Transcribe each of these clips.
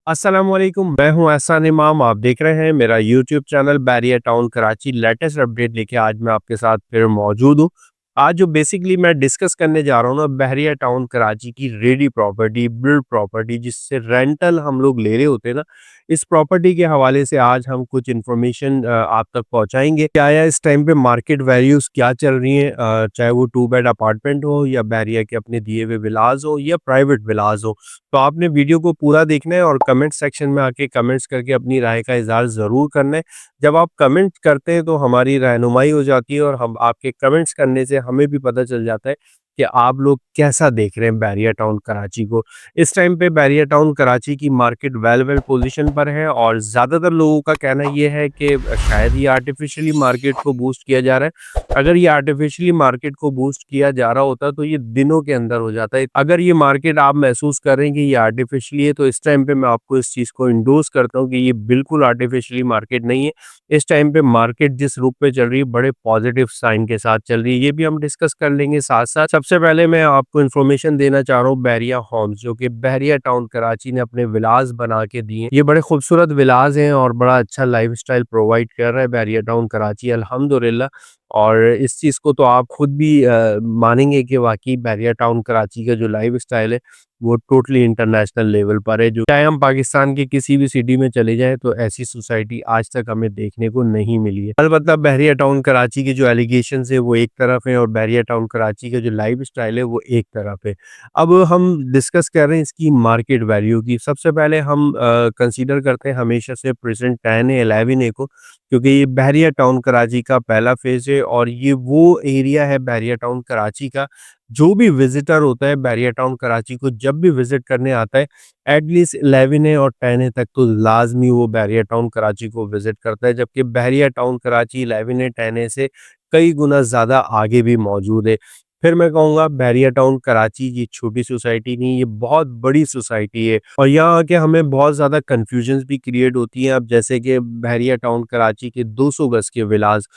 अस्सलामुअलैकुम, मैं हूं एहसान इमाम। आप देख रहे हैं मेरा YouTube channel Bahria town Karachi. Latest update लेके आज मैं आपके साथ फिर मौजूद हूं। आज जो बेसिकली मैं डिस्कस करने जा रहा हूं ना, बहरिया टाउन कराची की रेडी प्रॉपर्टी, बिल्ड प्रॉपर्टी, जिससे रेंटल हम लोग ले रहे होते हैं ना, इस प्रॉपर्टी के हवाले से आज हम कुछ इन्फॉर्मेशन आप तक पहुंचाएंगे। क्या है इस टाइम पे मार्केट वैल्यूज क्या चल रही हैं, चाहे वो 2 बेड अपार्टमेंट हो या बहरिया के अपने दिए हुए विलाज हो या प्राइवेट विलाज हो। तो आपने वीडियो को पूरा देखना है और कमेंट सेक्शन में आके कमेंट्स करके अपनी राय का इज़हार ज़रूर करना है। जब आप कमेंट करते हैं तो हमारी रहनुमाई हो जाती है और हम आपके कमेंट्स करने से हमें भी पता चल जाता है कि आप लोग कैसा देख रहे हैं बैरिया टाउन कराची को। इस टाइम पे बैरिया टाउन कराची की मार्केट वेल पोजीशन पर है और ज़्यादातर लोगों का कहना ये है कि शायद ये आर्टिफिशियली मार्केट को बूस्ट किया जा रहा है। अगर ये आर्टिफिशियली मार्केट को बूस्ट किया जा रहा होता तो ये दिनों के अंदर हो जाता है। अगर ये मार्केट आप महसूस कर रहे हैं कि ये आर्टिफिशियली है, तो इस टाइम पे मैं आपको इस चीज़ को इंडोर्स करता हूँ कि ये बिल्कुल आर्टिफिशियली मार्केट नहीं है। इस टाइम पे मार्केट जिस रूप पे चल रही है, बड़े पॉजिटिव साइन के साथ चल रही है। ये भी हम डिस्कस कर लेंगे साथ-साथ। सबसे पहले मैं आपको इन्फॉर्मेशन देना चाह रहा हूँ बहरिया होम्स, जो कि बहरिया टाउन कराची ने अपने विलास बना के दिए हैं। ये बड़े खूबसूरत विलास हैं और बड़ा अच्छा लाइफस्टाइल प्रोवाइड कर रहा है बहरिया टाउन कराची, अल्हम्दुलिल्लाह। और इस चीज़ को तो आप खुद भी मानेंगे कि वाक़ई बहरिया टाउन कराची का जो लाइफ़स्टाइल है, वो टोटली इंटरनेशनल लेवल पर है। जो चाहे हम पाकिस्तान के किसी भी सिटी में चले जाएँ, तो ऐसी सोसाइटी आज तक हमें देखने को नहीं मिली है। अलबत्ता बहरिया टाउन कराची के जो एलिगेशंस है वो एक तरफ है और बहरिया टाउन कराची का जो लाइफ़स्टाइल है वो एक तरफ है। अब हम डिस्कस कर रहे हैं इसकी मार्केट वैल्यू की। सबसे पहले हम कंसीडर करते हैं हमेशा से प्रेज़ेंट 10 ए 11 ए को, क्योंकि ये बहरिया टाउन कराची का पहला फ़ेज़ है और ये वो एरिया है बहरिया टाउन कराची का, जो भी विज़िटर होता है बहरिया टाउन कराची को जब भी विज़िट करने आता है, एटलीस्ट 11 ए और 10 ए तक तो लाज़मी वो बहरिया टाउन कराची को विज़िट करता है, जबकि बहरिया टाउन कराची 11 ए 10 ए से कई गुना ज़्यादा आगे भी मौजूद है। फिर मैं कहूँगा बहरिया टाउन कराची ये छोटी सोसाइटी नहीं, ये बहुत बड़ी सोसाइटी है और यहाँ आके हमें बहुत ज़्यादा कन्फ्यूजन्स भी क्रिएट होती हैं। अब जैसे कि बहरिया टाउन कराची के 200 गज़ के विलास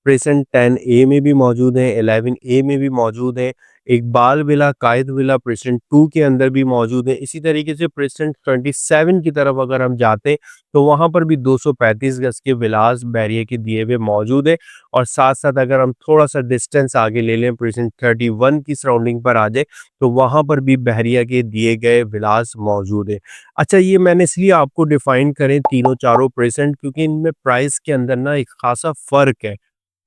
प्रेज़ेंट 10 ए में भी मौजूद हैं, 11 ए में भी मौजूद हैं। इकबाल विला, कायद विला प्रेज़ेंट 2 के अंदर भी मौजूद है। इसी तरीके से प्रेज़ेंट 27 की तरफ अगर हम जाते हैं, तो वहाँ पर भी 235 गज़ के विलास बहरिया के दिए हुए मौजूद है और साथ-साथ अगर हम थोड़ा-सा डिस्टेंस आगे ले लें, प्रेज़ेंट 31 की सराउंडिंग पर आ जाए, तो वहाँ पर भी बहरिया के दिए गए विलास मौजूद है। अच्छा, ये मैंने इसलिए आपको डिफ़ाइन करें तीनों चारों प्रेज़ेंट, क्योंकि इनमें प्राइस के अंदर ना एक ख़ासा फ़र्क है।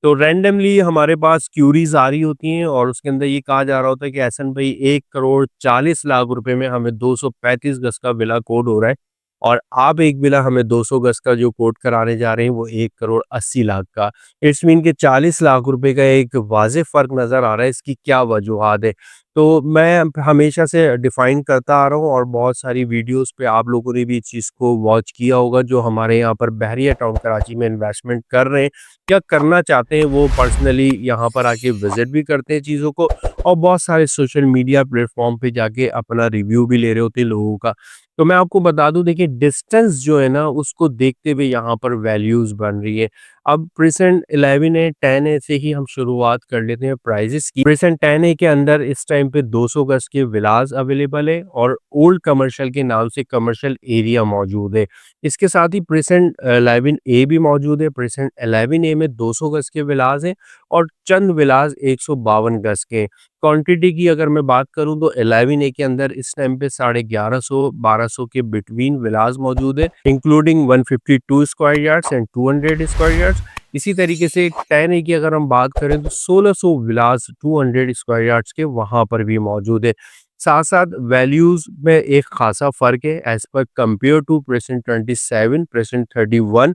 तो रैंडमली हमारे पास क्यूरीज आ रही होती हैं और उसके अंदर ये कहा जा रहा होता है कि एहसन भाई 1 करोड़ 40 लाख रुपए में हमें 235 गज का विला कोड हो रहा है और आप एक विला हमें 200 गज का जो कोड कराने जा रहे हैं वो 1 करोड़ 80 लाख का। इट्स मीन के 40 लाख रुपए का एक वाज़ेह फ़र्क नज़र आ रहा है। इसकी क्या वजूहात है? तो मैं हमेशा से डिफ़ाइन करता आ रहा हूँ और बहुत सारी वीडियोज़ पे आप लोगों ने भी इस चीज़ को वॉच किया होगा, जो हमारे यहाँ पर बहरिया टाउन कराची में इन्वेस्टमेंट कर रहे हैं या करना चाहते हैं, वो पर्सनली यहाँ पर आके विजिट भी करते हैं चीज़ों को और बहुत सारे सोशल मीडिया प्लेटफॉर्म पे जाके अपना रिव्यू भी ले रहे होते हैं लोगों का। तो मैं आपको बता दूं, देखिए डिस्टेंस जो है ना उसको देखते हुए यहाँ पर वैल्यूज बन रही है। अब प्रेजेंट 11 ए 10 ए से ही हम शुरुआत कर लेते हैं प्राइजेस की। प्रेजेंट 10 ए के अंदर इस टाइम पे 200 गज के विलास अवेलेबल है और ओल्ड कमर्शियल के नाम से कमर्शियल एरिया मौजूद है। इसके साथ ही प्रेजेंट 11 ए भी मौजूद है। प्रेजेंट 11 ए में 200 गज के विलास हैं और चंद विलास 152 गज के हैं। क्वांटिटी की अगर मैं बात करूं तो 11 ए के अंदर इस टाइम पे 1150 1200 के बिटवीन विलास मौजूद है, including 152 square yards and 200 square yards. इसी तरीके से 10 ए की अगर हम बात करें तो 1600 विलास 200 स्क्वायर यार्ड्स के वहां पर भी मौजूद है। साथ साथ वैल्यूज में एक खासा फ़र्क है as per compare to present 27 present 31।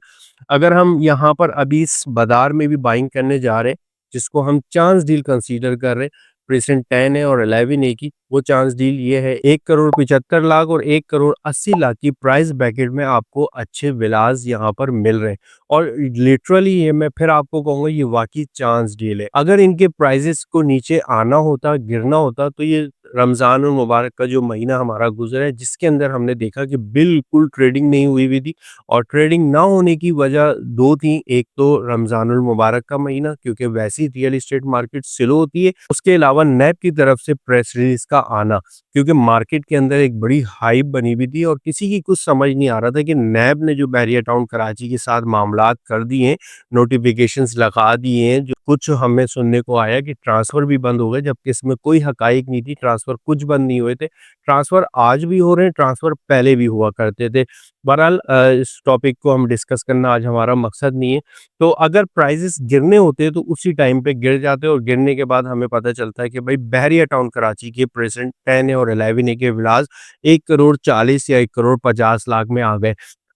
अगर हम यहाँ पर अभी इस बाज़ार में भी बाइंग करने जा रहे हैं, जिसको हम चांस डील कंसीडर कर रहे हैं, प्रेज़ेंट 10 है और 11 ए की, वो चांस डील ये है 1 करोड़ 75 लाख और 1 करोड़ 80 लाख की प्राइस ब्रैकेट में आपको अच्छे विलास यहाँ पर मिल रहे हैं। और लिटरली ये मैं फिर आपको कहूँगा ये वाक़ई चांस डील है। अगर इनके प्राइसेस को नीचे आना होता, गिरना होता, तो ये रमज़ान मुबारक का जो महीना हमारा गुज़रा है, जिसके अंदर हमने देखा कि बिल्कुल ट्रेडिंग नहीं हुई थी और ट्रेडिंग ना होने की वजह 2 थी। एक तो रमज़ानुल मुबारक का महीना, क्योंकि वैसे ही रियल एस्टेट मार्केट स्लो होती है। उसके अलावा नैब की तरफ से प्रेस रिलीज़ का आना, क्योंकि मार्केट के अंदर एक बड़ी हाइप बनी हुई थी और किसी की कुछ समझ नहीं आ रहा था कि नैब ने जो बहरिया टाउन कराची के साथ मामलात कर दिए हैं, नोटिफ़िकेशंस लगा दिए हैं, जो कुछ हमें सुनने को आया कि ट्रांसफ़र भी बंद हो गए, जबकि इसमें कोई हक़ाइक़ नहीं थी, ट्रांसफ़र कुछ बंद नहीं हुए थे। ट्रांसफ़र आज भी हो रहे हैं, ट्रांसफ़र पहले भी हुआ करते थे। बहरहाल इस टॉपिक को हम डिस्कस करना आज हमारा मकसद नहीं है। तो अगर प्राइसेस गिरने होते हैं तो उसी टाइम पे गिर जाते हैं और गिरने के बाद हमें पता चलता है कि भाई बहरिया टाउन कराची के प्रेज़ेंट 10 ए और 11 ए के विलास 1 करोड़ 40 या 1 करोड़ 50 लाख में आ गए।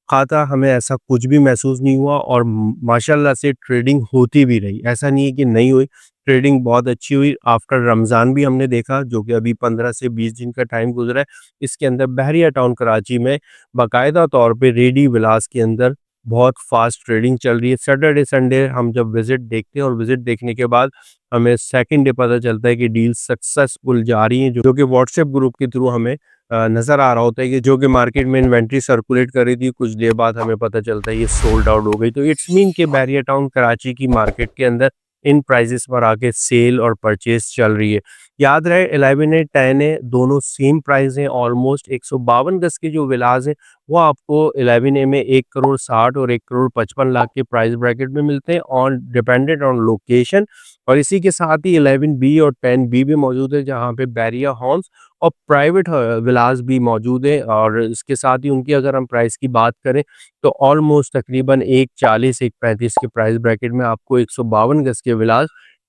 खाता हमें ऐसा कुछ भी महसूस नहीं हुआ और माशाल्लाह से ट्रेडिंग होती भी रही। ऐसा नहीं है कि नहीं हुई, ट्रेडिंग बहुत अच्छी हुई। आफ्टर रमज़ान भी हमने देखा, जो कि अभी 15 से 20 दिन का टाइम गुज़रा है। इसके अंदर बहरिया टाउन कराची में बाकायदा तौर पे रेडी विलास के अंदर बहुत फ़ास्ट ट्रेडिंग चल रही है। सैटरडे, संडे हम जब विज़िट देखते हैं और विज़िट देखने के बाद हमें सेकंड डे पता चलता है कि डील सक्सेसफुल जा रही हैं, जो कि व्हाट्सएप ग्रुप के थ्रू हमें नज़र आ रहा होता है कि जो कि मार्केट में इन्वेंट्री सर्कुलेट कर रही थी, कुछ देर बाद हमें पता चलता है ये सोल्ड आउट हो गई। तो इट्स मीन कि बहरिया टाउन कराची की मार्केट के अंदर इन प्राइसेस पर आके सेल और परचेज़ चल रही है। याद रहे 11 है, 10 है, दोनों सेम प्राइस हैं। ऑलमोस्ट 152 गज़ के जो विलास हैं, वो आपको 11 ए में 1 करोड़ 60 और 1 करोड़ 55 लाख के प्राइस ब्रैकेट में मिलते हैं, ऑन डिपेंडेंट ऑन लोकेशन। और इसी के साथ ही 11 बी और 10 बी भी मौजूद है, जहाँ पे बैरिया होम्स और प्राइवेट विलास भी मौजूद हैं। और इसके साथ ही उनकी अगर हम प्राइस की बात करें तो ऑलमोस्ट तकरीबन 140 135 के प्राइस ब्रैकेट में आपको 152 गज के विलास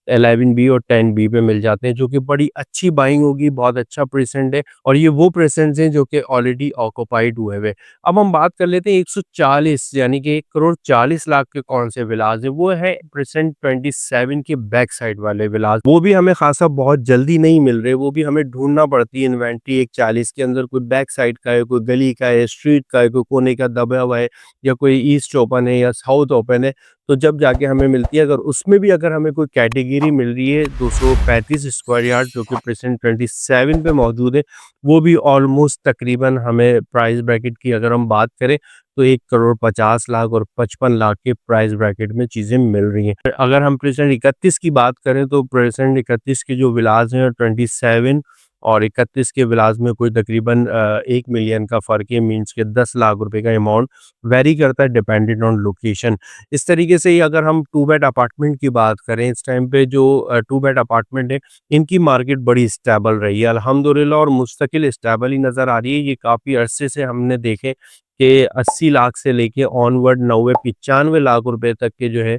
11 बी और 10 बी पे मिल जाते हैं, जो कि बड़ी अच्छी बाइंग होगी। बहुत अच्छा प्रेजेंट है और ये वो प्रेजेंट्स हैं जो कि ऑलरेडी ऑक्युपाइड हुए हुए। अब हम बात कर लेते हैं 140 यानी कि 1 करोड़ 40 लाख के कौन से विलास हैं। वो है प्रेजेंट 27 के बैक साइड वाले विलास। वो भी हमें खासा बहुत जल्दी नहीं मिल रहे, वो भी हमें ढूंढना पड़ती है इन्वेंट्री। एक 40 के अंदर कोई बैक साइड का है, कोई गली का है, स्ट्रीट का है, कोई कोने का दबा हुआ है, या कोई ईस्ट ओपन है या साउथ ओपन है, तो जब जाके हमें मिलती है। अगर उसमें भी अगर हमें कोई कैटेगरी मिल रही है 235 स्क्वायर यार्ड, जो कि प्रेजेंट 27 पे मौजूद है, वो भी ऑलमोस्ट तकरीबन हमें प्राइस ब्रैकेट की अगर हम बात करें तो 1 करोड़ 50 लाख और 55 लाख के प्राइस ब्रैकेट में चीज़ें मिल रही हैं। अगर हम प्रेजेंट 31 की बात करें तो प्रेजेंट 31 के जो विलास हैं 27 और 31 के विलास में कोई तकरीबन 1 मिलियन का फ़र्क है, मीन्स के 10 लाख रुपए का अमाउंट वेरी करता है डिपेंडेंट ऑन लोकेशन। इस तरीके से ही अगर हम 2 बेड अपार्टमेंट की बात करें, इस टाइम पे जो 2 बेड अपार्टमेंट है, इनकी मार्केट बड़ी स्टेबल रही है अल्हम्दुलिल्लाह और मुस्तकिल स्टेबल ही नज़र आ रही है। ये काफ़ी अरसे से हमने देखे कि 80 लाख से लेके ऑनवर्ड 90-95 लाख रुपए तक के जो है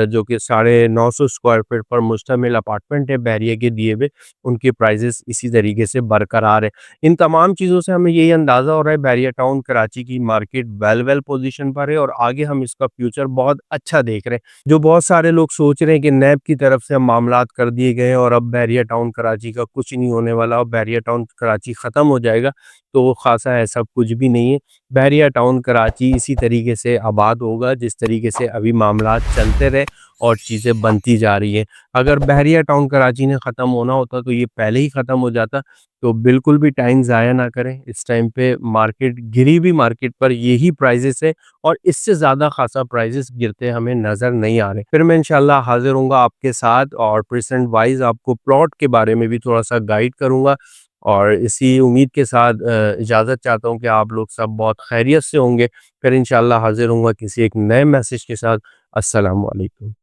जो कि 950 स्क्वायर फीट पर मुश्तमिल अपार्टमेंट है बैरिया के दिए हुए, उनके प्राइसेस इसी तरीके से बरकरार है। इन तमाम चीज़ों से हमें यही अंदाज़ा हो रहा है बैरिया टाउन कराची की मार्केट वेल पोजीशन पर है और आगे हम इसका फ्यूचर बहुत अच्छा देख रहे हैं। जो बहुत सारे लोग सोच रहे हैं कि नैब की तरफ से मामलात कर दिए गए हैं और अब बैरिया टाउन कराची का कुछ नहीं होने वाला और बैरिया टाउन कराची ख़त्म हो जाएगा, तो ख़ासा ऐसा कुछ भी नहीं है। बैरिया टाउन कराची इसी तरीके से आबाद होगा जिस तरीके से अभी मामलात चलते रहे और चीज़ें बनती जा रही हैं। अगर बहरिया टाउन कराची ने ख़त्म होना होता तो ये पहले ही ख़त्म हो जाता, तो बिल्कुल भी टाइम ज़ाया ना करें। इस टाइम पे मार्केट गिरी भी मार्केट पर यही प्राइसेस है और इससे ज़्यादा ख़ासा प्राइसेस गिरते हमें नज़र नहीं आ रहे। फिर मैं इंशाल्लाह हाज़िर होऊँगा आपके साथ और प्रेज़ेंट वाइज़ आपको प्लॉट के बारे में भी थोड़ा-सा गाइड करूँगा और इसी उम्मीद के साथ इजाज़त चाहता हूँ कि आप लोग सब बहुत खैरियत से होंगे। फिर इंशाल्लाह हाज़िर होऊँगा किसी एक नए मैसेज के साथ। अस्सलामु अलैकुम।